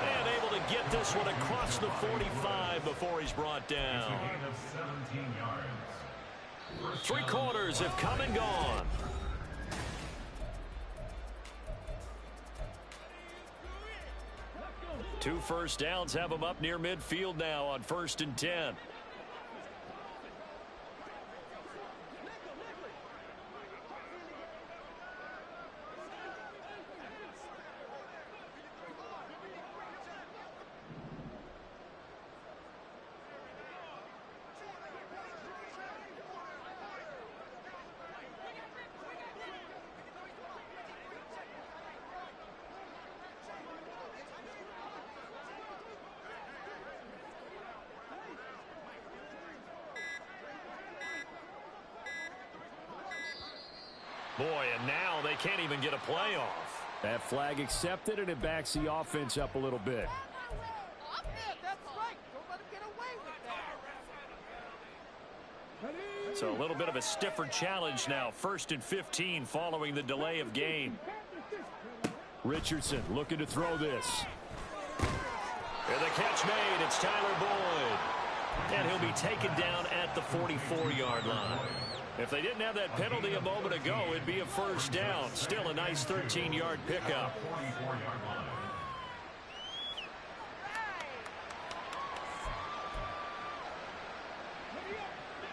H: And able to get this one across the 45 before he's brought down. 3 quarters have come and gone. Two 1st downs have them up near midfield now on 1st and 10. Boy, and now they can't even get a play off.
K: That flag accepted, and it backs the offense up a little bit.
H: So a little bit of a stiffer challenge now. 1st and 15 following the delay of game.
K: Richardson looking to throw this.
H: And the catch made. It's Tyler Boyd. And he'll be taken down at the 44-yard line. If they didn't have that penalty a moment ago, it'd be a first down. Still a nice 13-yard pickup.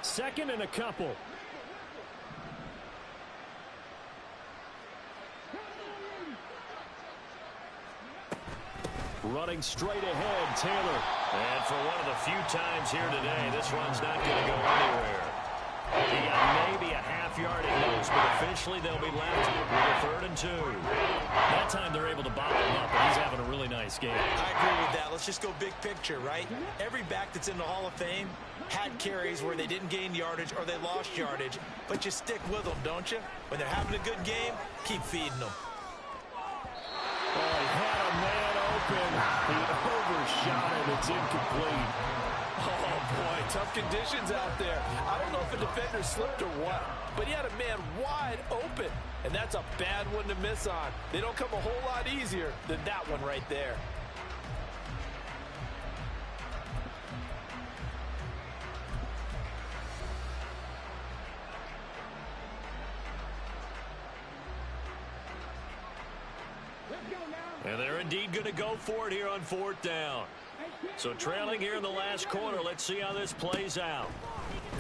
K: Second and a couple. Running straight ahead, Taylor.
H: And for one of the few times here today, this run's not going to go anywhere. He got maybe a half-yard at most, but officially they'll be left with a 3rd and 2. That time they're able to bottle him up, and he's having a really nice game.
J: I agree with that. Let's just go big picture, right? Every back that's in the Hall of Fame had carries where they didn't gain yardage or they lost yardage, but you stick with them, don't you? When they're having a good game, keep feeding them.
K: Oh, he had a man open. He overshot it. It's incomplete.
J: Oh, boy, tough conditions out there. I don't know if a defender slipped or what, but he had a man wide open, and that's a bad one to miss on. They don't come a whole lot easier than that one right there.
H: And they're indeed going to go for it here on 4th down. So trailing here in the last quarter. Let's see how this plays out.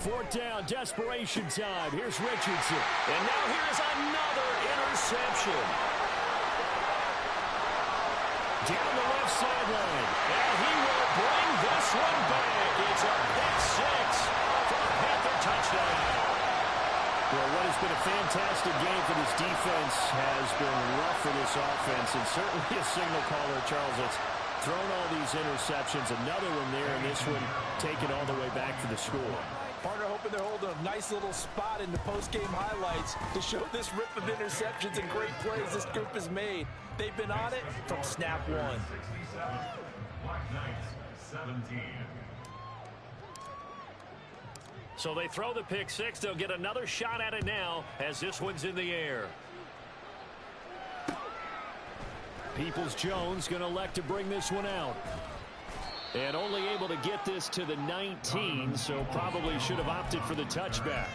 K: 4th down, desperation time. Here's Richardson.
H: And now here's another interception.
K: Down the left sideline.
H: And he will bring this one back. It's a pick 6 for a Panther touchdown.
K: Well, what has been a fantastic game for this defense has been rough for this offense, and certainly a signal caller, Charles, that's thrown all these interceptions. Another one there, and this one taken all the way back for the score.
J: Partner hoping they're holding a nice little spot in the post-game highlights to show this rip of interceptions and great plays this group has made. They've been on it from snap one.
I: Black Knights 17.
H: So they throw the pick 6. They'll get another shot at it now as this one's in the air.
K: Peoples-Jones going to elect to bring this one out. And only able to get this to the 19, so probably should have opted for the touchback.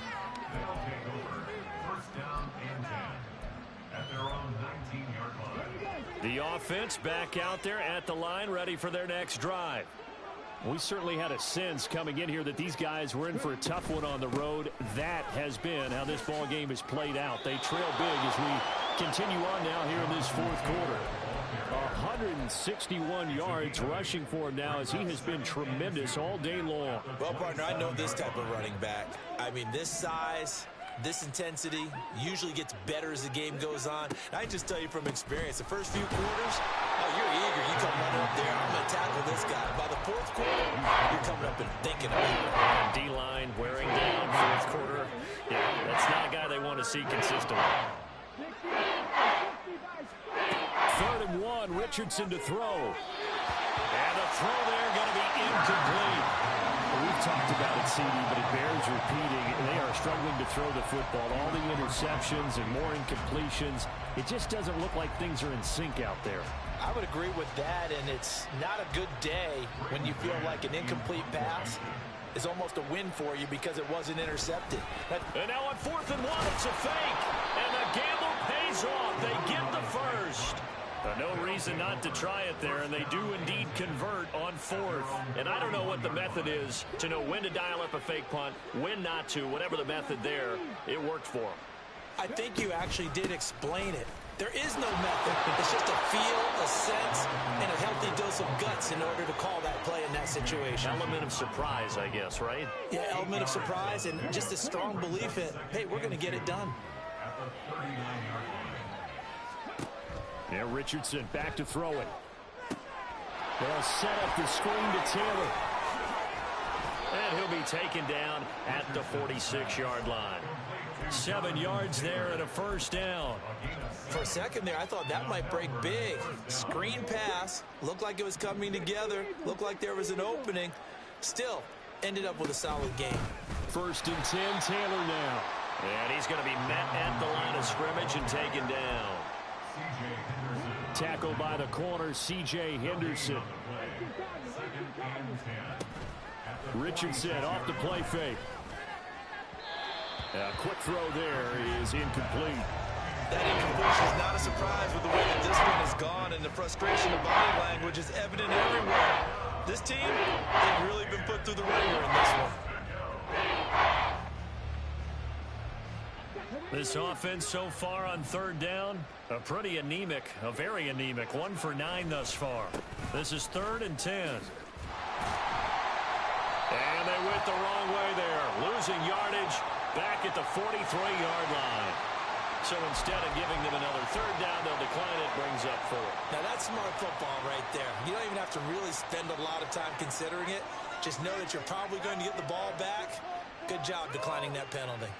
I: They'll take over. 1st down and 10 at their own 19-yard line.
H: The offense back out there at the line, ready for their next drive.
K: We certainly had a sense coming in here that these guys were in for a tough one on the road. That has been how this ball game has played out. They trail big as we continue on now here in this 4th quarter. 161 yards rushing for him now as he has been tremendous all day long.
J: Well, partner, I know this type of running back. I mean, this size, this intensity usually gets better as the game goes on. And I just tell you from experience, the first few quarters, oh, you're eager. You come running up there, I'm going to tackle this guy. By the 4th quarter, you're coming up and thinking about it.
H: And D-line wearing down 4th quarter. Yeah, that's not a guy they want to see consistently.
K: 3rd and 1, Richardson to throw.
H: And the throw there going to be incomplete.
K: We've talked about it, CD, but it bears repeating. They are struggling to throw the football. All the interceptions and more incompletions. It just doesn't look like things are in sync out there.
J: I would agree with that, and it's not a good day when you feel like an incomplete pass is almost a win for you because it wasn't intercepted.
H: And now on 4th and 1, it's a fake. And the gamble pays off. They get the first. No reason not to try it there, and they do indeed convert on 4th. And I don't know what the method is to know when to dial up a fake punt, when not to. Whatever the method there, it worked for them.
J: I think you actually did explain it. There is no method. It's just a feel, a sense, and a healthy dose of guts in order to call that play in that situation.
H: Element of surprise, I guess, right?
J: Yeah, element of surprise and just a strong belief in, hey, we're going to get it done.
I: At the 39-yard line.
K: Now Richardson back to throw it. They'll set up the screen to Taylor.
H: And he'll be taken down at the 46-yard line. 7 yards there and a first down.
J: For a second there, I thought that might break big. Screen pass. Looked like it was coming together. Looked like there was an opening. Still, ended up with a solid game.
H: 1st and 10, Taylor now. And he's going to be met at the line of scrimmage and taken down. Tackled by the corner, C.J. Henderson. Richardson off the play fake. A quick throw there is incomplete.
J: That incompletion is not a surprise with the way that this one has gone, and the frustration of body language is evident everywhere. This team, they've really been put through the ringer in this one.
H: This offense so far on 3rd down, a very anemic. 1 for 9 thus far. This is 3rd and 10. And they went the wrong way there. Losing yardage back at the 43-yard line. So instead of giving them another 3rd down, they'll decline it, brings up 4.
J: Now that's smart football right there. You don't even have to really spend a lot of time considering it. Just know that you're probably going to get the ball back. Good job declining that penalty.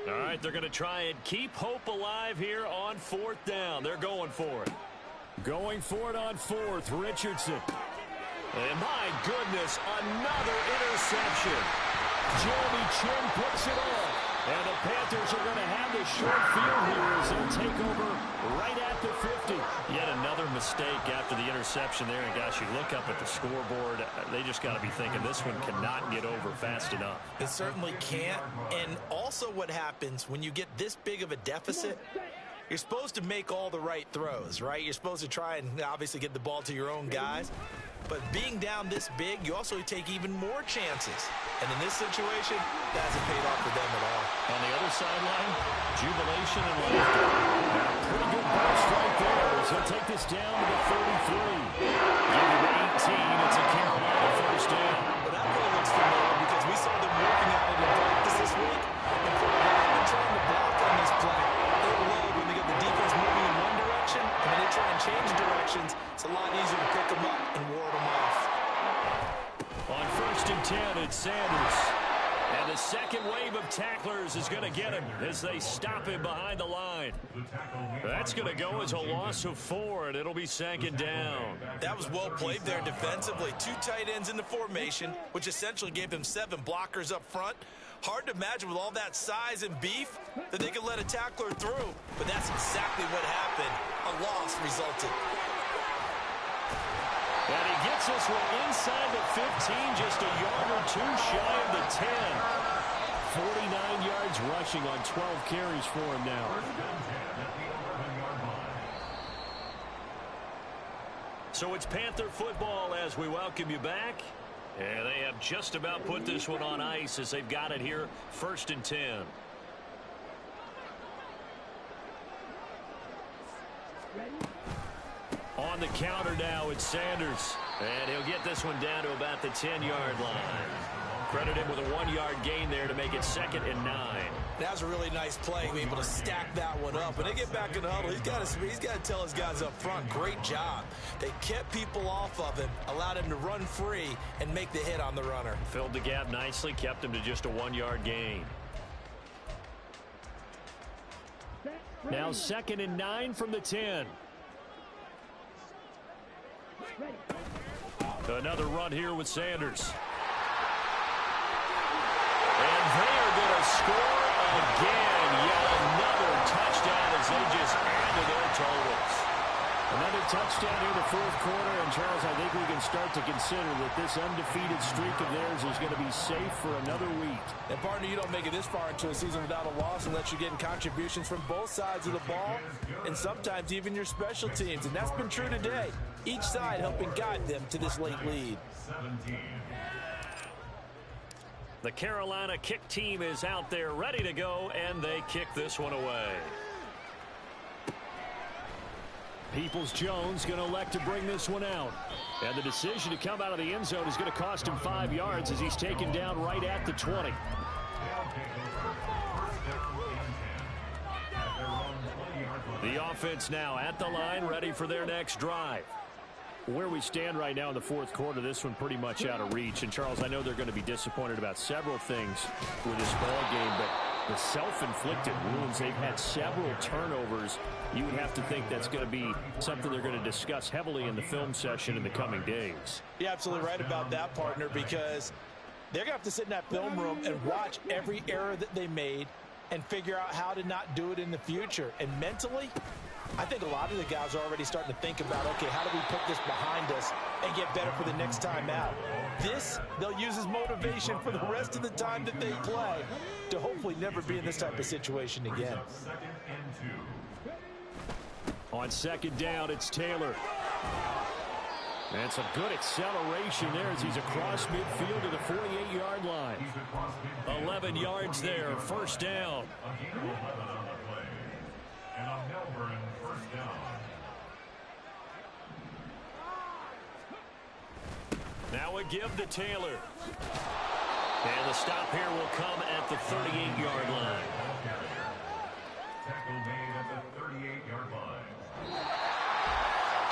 H: All right, they're going to try and keep hope alive here on 4th down. They're going for it. Going for it on 4th, Richardson. And my goodness, another interception. Jeremy Chin puts it on. And the Panthers are going to have the short field here as they'll take over right at the 50. Yet another mistake after the interception there. And gosh, you look up at the scoreboard, they just got to be thinking this one cannot get over fast enough.
J: It certainly can't. And also what happens when you get this big of a deficit, you're supposed to make all the right throws, right? You're supposed to try and obviously get the ball to your own guys. But being down this big, you also take even more chances. And in this situation, that hasn't paid off for them at all.
H: On the other sideline, jubilation and laughter. Pretty good burst right there as he'll take this down to the 33. Give him 18. It's a Carolina first down.
J: Well, that really looks familiar because we saw them working out in practice this week. And for a while, they're trying to block on this play. They love when they get the defense moving in one direction, and when they try and change directions, it's a lot easier to pick them up and ward them off.
H: On 1st and 10, it's Sanders. And the second wave of tacklers is going to get him as they stop him behind the line. That's going to go as a loss of 4, and it'll be 2nd down.
J: That was well played there defensively. 2 tight ends in the formation, which essentially gave them 7 blockers up front. Hard to imagine with all that size and beef that they could let a tackler through. But that's exactly what happened. A loss resulted.
H: And he gets this one inside the 15, just a yard or 2 shy of the 10. 49 yards rushing on 12 carries for him now. So it's Panther football as we welcome you back. And they have just about put this one on ice as they've got it here, 1st and 10. On the counter now, it's Sanders. And he'll get this one down to about the 10-yard line. Credit him with a 1-yard gain there to make it 2nd and 9.
J: That was a really nice play, being able to stack that one up. When they get back in the huddle, he's got to tell his guys up front, great job. They kept people off of him, allowed him to run free, and make the hit on the runner.
H: Filled the gap nicely, kept him to just a 1-yard gain. Now 2nd and 9 from the 10. Another run here with Sanders. And they are going to score again. Yet another touchdown as they just add to their totals. Another touchdown here in the 4th quarter. And, Charles, I think we can start to consider that this undefeated streak of theirs is going to be safe for another week.
C: And, partner, you don't make it this far into a season without a loss unless you're getting contributions from both sides of the ball and sometimes even your special teams. And that's been true today. Each side helping guide them to this late lead.
H: The Carolina kick team is out there ready to go, and they kick this one away. Peoples-Jones going to elect to bring this one out. And the decision to come out of the end zone is going to cost him 5 yards as he's taken down right at the 20. The offense now at the line, ready for their next drive. Where we stand right now in the 4th quarter, this one pretty much out of reach. And, Charles, I know they're going to be disappointed about several things with this ball game, but
K: the self-inflicted wounds. They've had several turnovers. You would have to think that's going to be something they're going to discuss heavily in the film session in the coming days.
J: You're absolutely right about that, partner, because they're going to have to sit in that film room and watch every error that they made and figure out how to not do it in the future. And mentally, I think a lot of the guys are already starting to think about, okay, how do we put this behind us and get better for the next time out? This, they'll use as motivation for the rest of the time that they play to hopefully never be in this type of situation again.
K: On second down, it's Taylor. And some good acceleration there as he's across midfield to the 48-yard line. 11 yards there, first down.
I: And a Melbourne first down.
H: Now a give to Taylor. And the stop here will come at the 38-yard line.
I: Tackle made at the 38-yard line.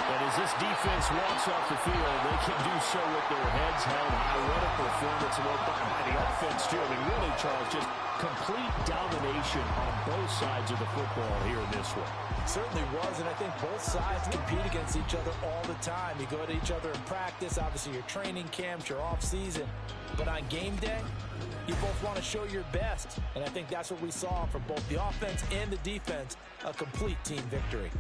K: And as this defense walks off the field, they can do so with their heads held high. What a performance by the offense, too. I mean, really, Charles, just complete domination on both sides of the football here in this one.
J: Certainly was, and I think both sides compete against each other all the time. You go to each other in practice, obviously your training camps, your off-season. But on game day, you both want to show your best. And I think that's what we saw from both the offense and the defense, a complete team victory.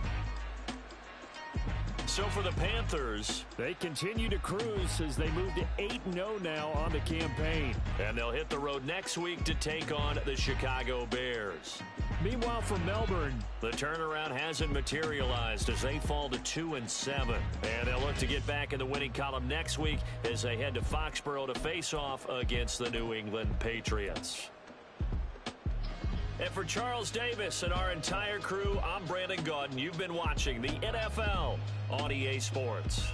H: So for the Panthers,
K: they continue to cruise as they move to 8-0 now on the campaign.
H: And they'll hit the road next week to take on the Chicago Bears.
K: Meanwhile, for Melbourne,
H: the turnaround hasn't materialized as they fall to 2-7. And they'll look to get back in the winning column next week as they head to Foxborough to face off against the New England Patriots. And for Charles Davis and our entire crew, I'm Brandon Gaudin. You've been watching the NFL on EA Sports.